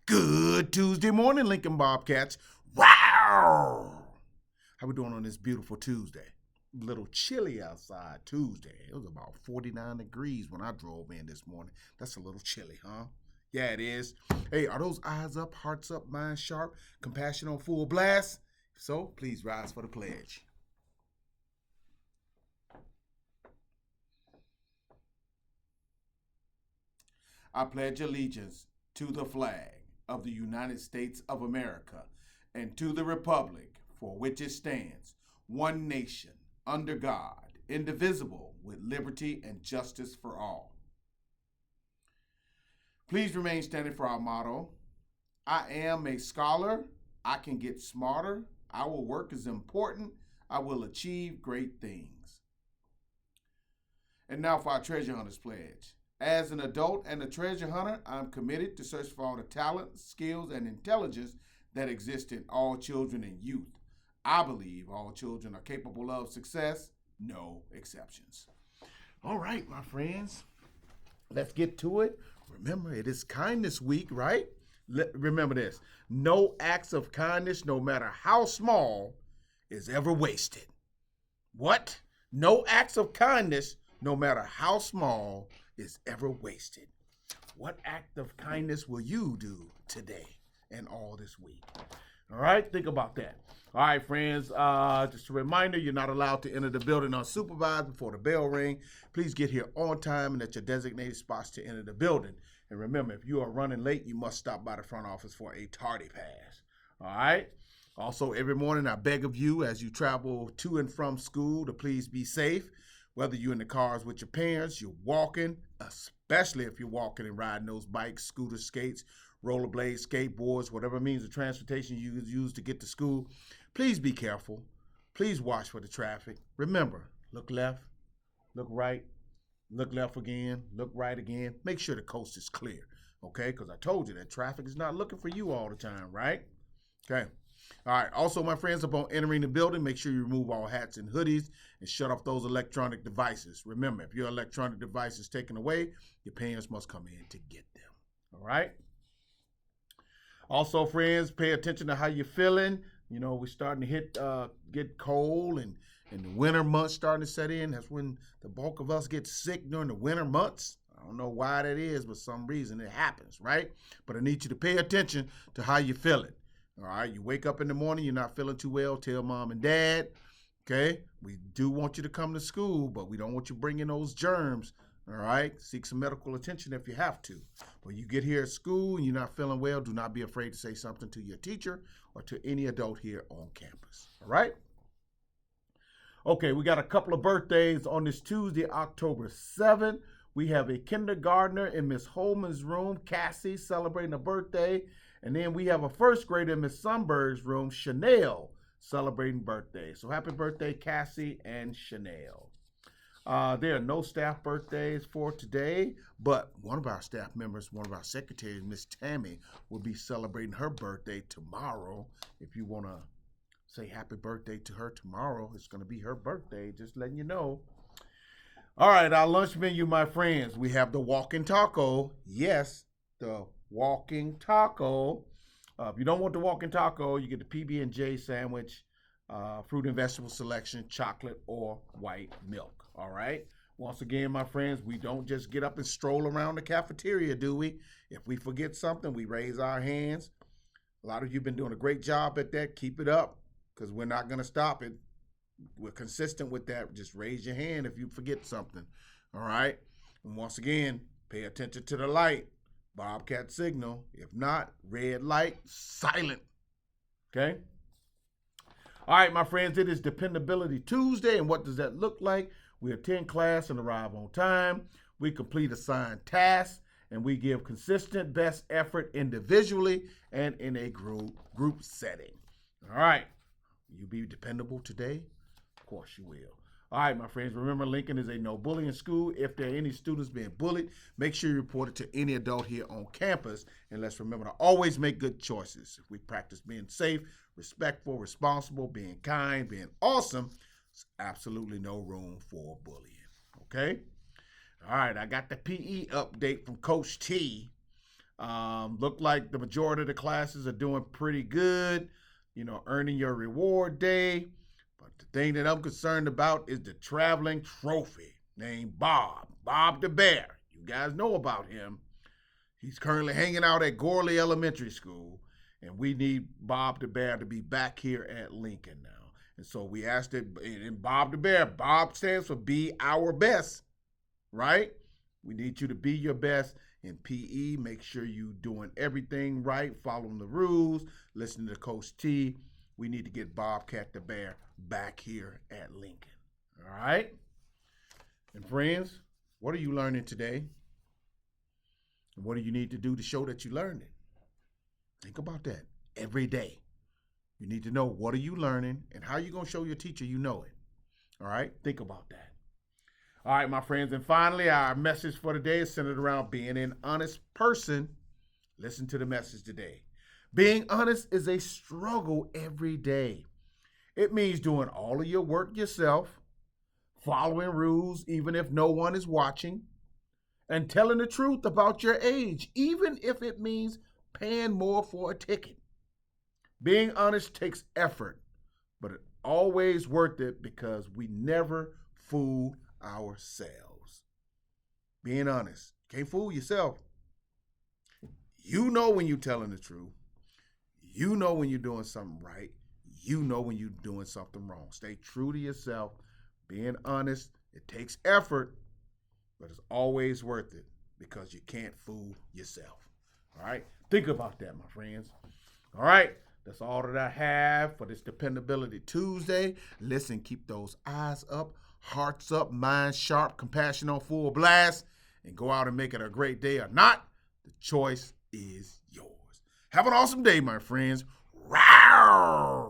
Good Tuesday morning, Lincoln Bobcats. Wow! How we doing on this beautiful Tuesday? A little chilly outside Tuesday. It was about 49 degrees when I drove in this morning. That's a little chilly, huh? Yeah, it is. Hey, are those eyes up, hearts up, minds sharp, compassion on full blast? If so, please rise for the pledge. I pledge allegiance to the flag of the United States of America and to the republic for which it stands, one nation, under God, indivisible, with liberty and justice for all. Please remain standing for our motto. I am a scholar. I can get smarter. Our work is important. I will achieve great things. And now for our treasure hunters pledge. As an adult and a treasure hunter, I'm committed to search for all the talent, skills, and intelligence that exist in all children and youth. I believe all children are capable of success, no exceptions. All right, my friends, let's get to it. Remember, it is Kindness Week, right? Remember this. No acts of kindness, no matter how small, is ever wasted. What? No acts of kindness, no matter how small, is ever wasted. What act of kindness will you do today and all this week? All right, think about that. All right, friends, just a reminder, you're not allowed to enter the building unsupervised before the bell ring. Please get here on time and at your designated spots to enter the building. And remember, if you are running late, you must stop by the front office for a tardy pass. All right? Also, every morning, I beg of you as you travel to and from school to please be safe. Whether you're in the cars with your parents, you're walking, especially if you're walking and riding those bikes, scooters, skates, rollerblades, skateboards, whatever means of transportation you use to get to school, please be careful. Please watch for the traffic. Remember, look left, look right, look left again, look right again. Make sure the coast is clear, okay? Because I told you that traffic is not looking for you all the time, right? Okay. All right. Also, my friends, upon entering the building, make sure you remove all hats and hoodies and shut off those electronic devices. Remember, if your electronic device is taken away, your parents must come in to get them. All right. Also, friends, pay attention to how you're feeling. You know, we're starting to get cold and the winter months starting to set in. That's when the bulk of us get sick during the winter months. I don't know why that is, but some reason it happens, right? But I need you to pay attention to how you're feeling. All right, you wake up in the morning, you're not feeling too well, tell mom and dad, okay? We do want you to come to school, but we don't want you bringing those germs, all right? Seek some medical attention if you have to. When you get here at school and you're not feeling well, do not be afraid to say something to your teacher or to any adult here on campus, all right? Okay, we got a couple of birthdays on this Tuesday, October 7th. We have a kindergartner in Miss Holman's room, Cassie, celebrating a birthday. And then we have a first grader in Miss Sunberg's room, Chanel, celebrating birthday. So happy birthday, Cassie and Chanel. There are no staff birthdays for today, but one of our staff members, one of our secretaries, Miss Tammy, will be celebrating her birthday tomorrow. If you want to say happy birthday to her tomorrow, it's going to be her birthday, just letting you know. All right, our lunch menu, my friends. We have the walking taco. Yes, the walking taco. If you don't want the walking taco, you get the PB&J sandwich, fruit and vegetable selection, chocolate or white milk. All right. Once again, my friends, we don't just get up and stroll around the cafeteria, do we? If we forget something, we raise our hands. A lot of you have been doing a great job at that. Keep it up, because we're not going to stop it. We're consistent with that. Just raise your hand if you forget something. All right. And once again, pay attention to the light. Bobcat signal. If not, red light, silent. Okay? All right, my friends, it is Dependability Tuesday, and what does that look like? We attend class and arrive on time. We complete assigned tasks, and we give consistent best effort individually and in a group setting. All right. Will you be dependable today? Of course you will. All right, my friends, remember Lincoln is a no bullying school. If there are any students being bullied, make sure you report it to any adult here on campus. And let's remember to always make good choices. If we practice being safe, respectful, responsible, being kind, being awesome, there's absolutely no room for bullying. Okay? All right, I got the PE update from Coach T. Look like the majority of the classes are doing pretty good, earning your reward day. But the thing that I'm concerned about is the traveling trophy named Bob the Bear. You guys know about him. He's currently hanging out at Gorley Elementary School, and we need Bob the Bear to be back here at Lincoln now. And so we asked it, and Bob the Bear, Bob stands for Be Our Best, right? We need you to be your best in PE. Make sure you're doing everything right, following the rules, listening to Coach T. We need to get Bobcat the Bear back here at Lincoln. All right? And friends, what are you learning today? And what do you need to do to show that you learned it? Think about that every day. You need to know what are you learning and how are you going to show your teacher you know it. All right? Think about that. All right, my friends. And finally, our message for today is centered around being an honest person. Listen to the message today. Being honest is a struggle every day. It means doing all of your work yourself, following rules even if no one is watching, and telling the truth about your age, even if it means paying more for a ticket. Being honest takes effort, but it's always worth it because we never fool ourselves. Being honest. Can't fool yourself. You know when you're telling the truth. You know when you're doing something right. You know when you're doing something wrong. Stay true to yourself. Being honest, it takes effort, but it's always worth it because you can't fool yourself. All right? Think about that, my friends. All right? That's all that I have for this Dependability Tuesday. Listen, keep those eyes up, hearts up, minds sharp, compassion on full blast, and go out and make it a great day or not. The choice is yours. Have an awesome day, my friends. Row!